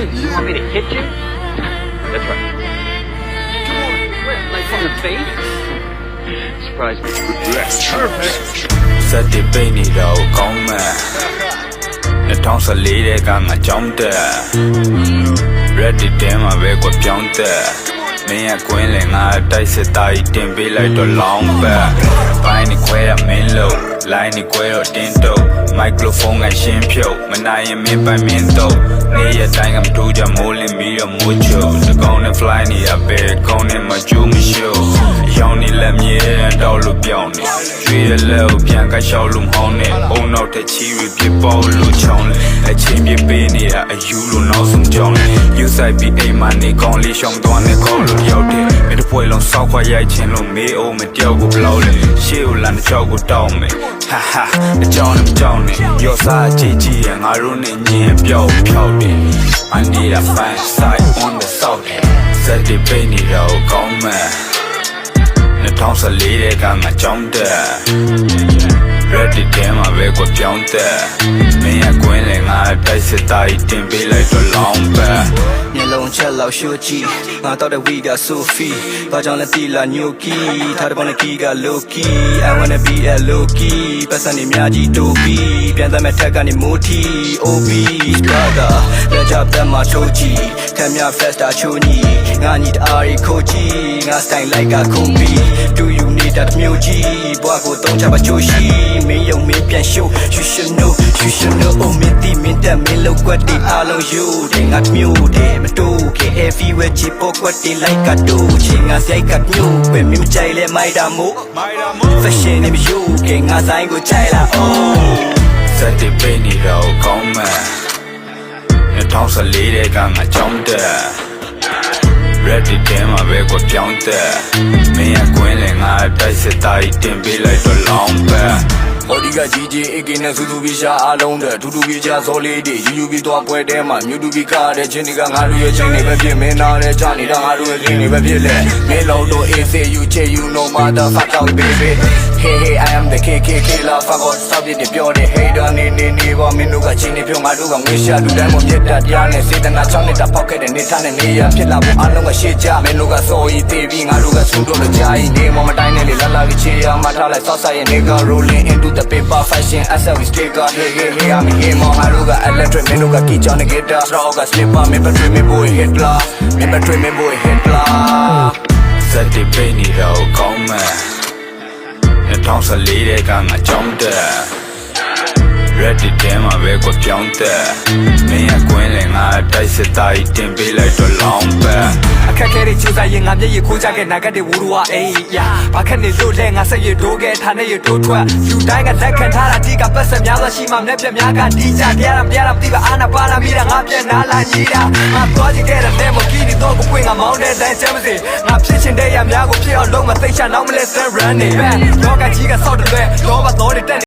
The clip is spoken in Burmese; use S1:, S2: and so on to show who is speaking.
S1: You want me to hit you? That's right. Come on, what? Like from the face? Surprise me.
S2: That's perfect.
S3: စက်တိပိတ်နေတော့ကောင်းမဲ့2014တဲ့ကငါကြောင်းတက် Reddit တဲမှာပဲကွပြောင်းတက်မင်းရဲ့ကွင်းလင်ငါတိုက်စစ်သားကြီးတင်ပေးလိုက်တော့လောင်းပတ်ပိုင်းနေခွဲရမင်းလို့ line နေခွဲတော့တင်းတုပ် microphone ကရှင်းဖြုတ်မနိုင်ရင်မင်းပိုင်မင်းတော့နေရတိုင်းကမတူကြမိုးလင်းပြီးတော့မိုးချိုတကောင်းနဲ့ fly နေရပဲကောင်းနဲ့မကျိုးမရှိရောင်းနေလက်မြေတော့လို့ပြောင်းနေကျွေးရလက်ကိုပြန်ကရှောက်လို့မဟောင်းနဲ့အုံနောက်တဲ့ချီရီပြပေါ်လို့ချောင်းလေအချင်းပြပေးနေတာအယူလို့နောက်ဆုံးကြောင်းလေယူဆိုင်ပြီးအိမ်မှာနေကောင်းလေးရှောင်းသွားနေကောင်းလို့ရောက်တယ်မင်းတို့ပွဲလုံးစောက်ခွာရိုက်ချင်းလို့မေးအောင်မတယောက်ကိုဘလောက်လဲရှေ့ကိုလမ်းတစ်ချောက်ကိုတောင်းမယ်ဟာဟာအကြောင်းနဲ့မကြောင်းနဲ့ရောစားကြည့်ကြည့်ရငါတို့နဲ့ညင်ပြောက်ဖြောက်တယ် I need a fine side on the south စက်တိပိတ်နေတော့ကောင်းမဲ့2014တဲ့ကငါကြောင်းတက် Reddit တဲမှာပဲကွပြောင်းတက်မင်းရဲ့ကွင်းလင်ငါတိုက်စစ်သားကြီးတင်ပေးလိုက်တော့လောင်းပတ်
S4: မျက်လုံးချက်လောက်ရှိုးကြည့်ငါတော့တဲ့ဝီကဆိုဖီဘာကြောင့်လဲတီလာညိုကီထားတဲ့ဘောနဲ့ကီကလိုကီ I wanna be a loki ပတ်စံနေများကြီးတိုးပြီးပြန်သက်မဲ့ထက်ကနေမိုးထီ OB brother လက်ချပ်တက်မှာထိုးကြည့်ခံမြ festa ချိုးညီငါညီတအားရီခိုးကြည့်ငါ style like ကခုံးပြီး do you need that မျိုးကြီးဘွားကိုတုံးချပါချိုးရှိမင်းယုံမင်းပြန်ရှိုး you should know oh မင်းတီမင်းတက်မင်းလောက်ွက်တီအားလုံးယူတယ်ငါမျိုးတယ်မတူကေ everywhere ချီပေါ်ကွက်တီ like ကတူချင်ငါစိုက်ကမျိုးပဲမင်းကြိုက်လဲမိုက်တာမို့ fashion နဲ့မယူကေငါဆိုင်ကိုကြိုက်လာ oh
S3: စက်တိပိတ်နေတော့ကောင်းမဲ့2014တဲ့ကငါကြောင်းတက် Reddit တဲမှာပဲကွပြောင်းတက်မင်းရဲ့ကွင်းလင်ငါတိုက်စစ်သားကြီးတင်ပေးလိုက်တော့လောင်းပတ်
S4: Odi ka GJ AK နဲ့စုသူပြီးရှာအားလုံးတဲ့ဒူဒူပြီးချစောလေးတွေယူပြီးသွားပွဲတဲမှာမြူတူပြီးကားတဲ့ချင်းတွေကငါတို့ရဲ့ချင်းတွေပဲဖြစ်မင်းနာတဲ့ကြနေတာငါတို့ရဲ့ချင်းတွေပဲဖြစ်လေမင်းလုံးတို့ ACU you no motherfucker baby hey hey I am the KKK la fuck off stop it ပြောတဲ့ hater နေပါမင်းတို့ကချင်းတွေပြောငါတို့ကငွေရှာလူတိုင်းပေါ်မြတ်တရားနဲ့စေတနာချောင်းနဲ့တာဖောက်ခဲ့တဲ့နေထားနဲ့နေရဖြစ်လာဖို့အားလုံးကရှေ့ကြမင်းတို့ကစော်ရီသေးပြီးငါတို့ကဆူတော့လို့ကြာရင်နေမမတိုင်းနဲ့လေလာပြီးချေရမထားလိုက်စောက်ဆိုင်ရဲ့ nigga rolling into the paper fashion SLV sticker hey I'm here more I look at electric me look at key on the guitar strong got slipper me betray me boy Hitler me betray me boy Hitler
S3: စက်တိပိတ်နေတော့ကောင်းမဲ့2014တဲ့ကငါကြောင်းတက် Reddit တဲမှာပဲကွပြောင်းတက်မင်းရဲ့ကွင်းလင်ငါတိုက်စစ်သားကြီးတင်ပေးလိုက်တော့လောင်းပတ်
S4: အခက်ခဲတွေချူစားရင်ငါမျက်ရည်ခိုးကြခဲ့နာဂတ်တွေဝူရဝအေးယာဘာခက်နေလို့လဲငါဆက်ရည်တိုးခဲ့ထားနေရတိုးထွက်လူတိုင်းကလက်ခံထားတာဒီကပတ်ဆက်များစွာရှိမှမျက်ပြများကဒီကြတရားမပြတာမသိပါအာနာပါလာမိတာငါပြန်နာလာကြီးတာငါသွားကြည့်ခဲ့တဲ့လဲမကီနီတော့ကိုပွင့်ငါမောင်းတဲ့တိုင်းချမ်းမစီငါဖြစ်ချင်တဲ့ရများကိုဖြစ်အောင်လုံးမသိချနောက်မလဲဆန်ရန်နေပဲလောကကြီးကဆောက်တဲ့လောဘတော်တွေတက်